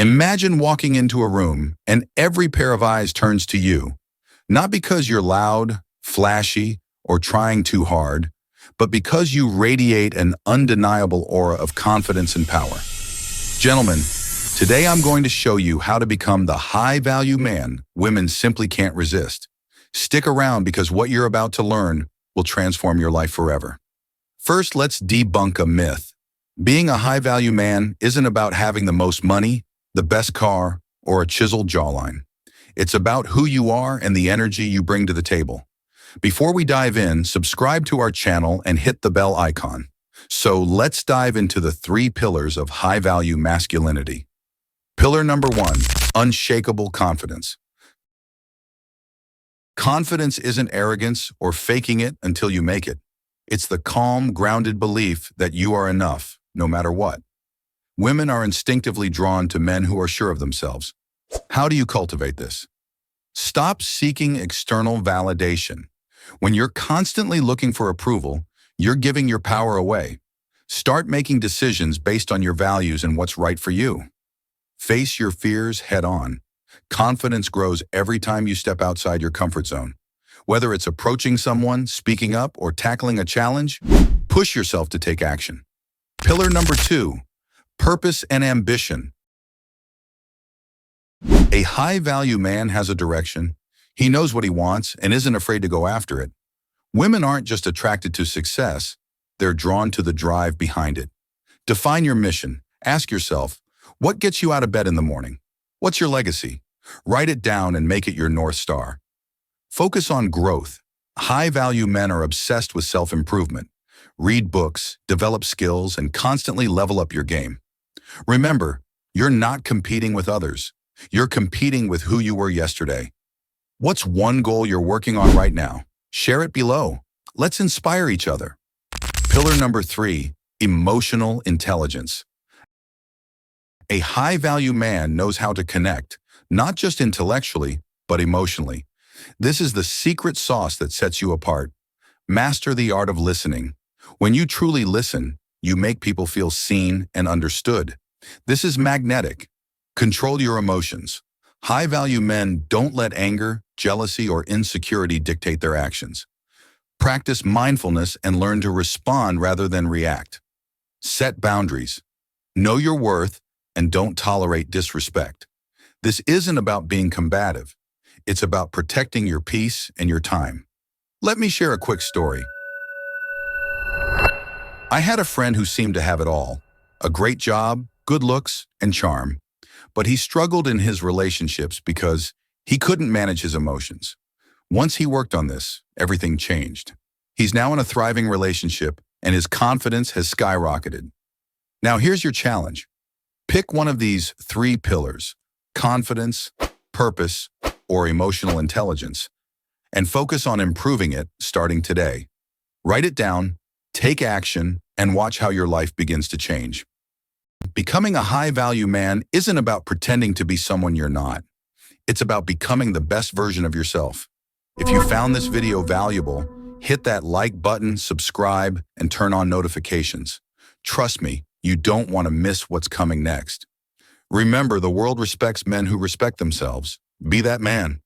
Imagine walking into a room and every pair of eyes turns to you, not because you're loud, flashy, or trying too hard, but because you radiate an undeniable aura of confidence and power. Gentlemen, today I'm going to show you how to become the high-value man women simply can't resist. Stick around because what you're about to learn will transform your life forever. First, let's debunk a myth. Being a high-value man isn't about having the most money, the best car, or a chiseled jawline. It's about who you are and the energy you bring to the table. Before we dive in, subscribe to our channel and hit the bell icon. So let's dive into the 3 pillars of high-value masculinity. Pillar number 1, unshakable confidence. Confidence isn't arrogance or faking it until you make it. It's the calm, grounded belief that you are enough, no matter what. Women are instinctively drawn to men who are sure of themselves. How do you cultivate this? Stop seeking external validation. When you're constantly looking for approval, you're giving your power away. Start making decisions based on your values and what's right for you. Face your fears head on. Confidence grows every time you step outside your comfort zone. Whether it's approaching someone, speaking up, or tackling a challenge, push yourself to take action. Pillar number 2, purpose and ambition. A high-value man has a direction. He knows what he wants and isn't afraid to go after it. Women aren't just attracted to success, they're drawn to the drive behind it. Define your mission. Ask yourself, what gets you out of bed in the morning? What's your legacy? Write it down and make it your North Star. Focus on growth. High-value men are obsessed with self-improvement. Read books, develop skills, and constantly level up your game. Remember, you're not competing with others. You're competing with who you were yesterday. What's one goal you're working on right now? Share it below. Let's inspire each other. Pillar number 3, emotional intelligence. A high-value man knows how to connect, not just intellectually, but emotionally. This is the secret sauce that sets you apart. Master the art of listening. When you truly listen, you make people feel seen and understood. This is magnetic. Control your emotions. High-value men don't let anger, jealousy, or insecurity dictate their actions. Practice mindfulness and learn to respond rather than react. Set boundaries. Know your worth and don't tolerate disrespect. This isn't about being combative. It's about protecting your peace and your time. Let me share a quick story. I had a friend who seemed to have it all: a great job, good looks, and charm. But he struggled in his relationships because he couldn't manage his emotions. Once he worked on this, everything changed. He's now in a thriving relationship and his confidence has skyrocketed. Now here's your challenge. Pick one of these 3 pillars: confidence, purpose, or emotional intelligence, and focus on improving it starting today. Write it down, take action, and watch how your life begins to change. Becoming a high-value man isn't about pretending to be someone you're not. It's about becoming the best version of yourself. If you found this video valuable, hit that like button, subscribe, and turn on notifications. Trust me, you don't want to miss what's coming next. Remember, the world respects men who respect themselves. Be that man.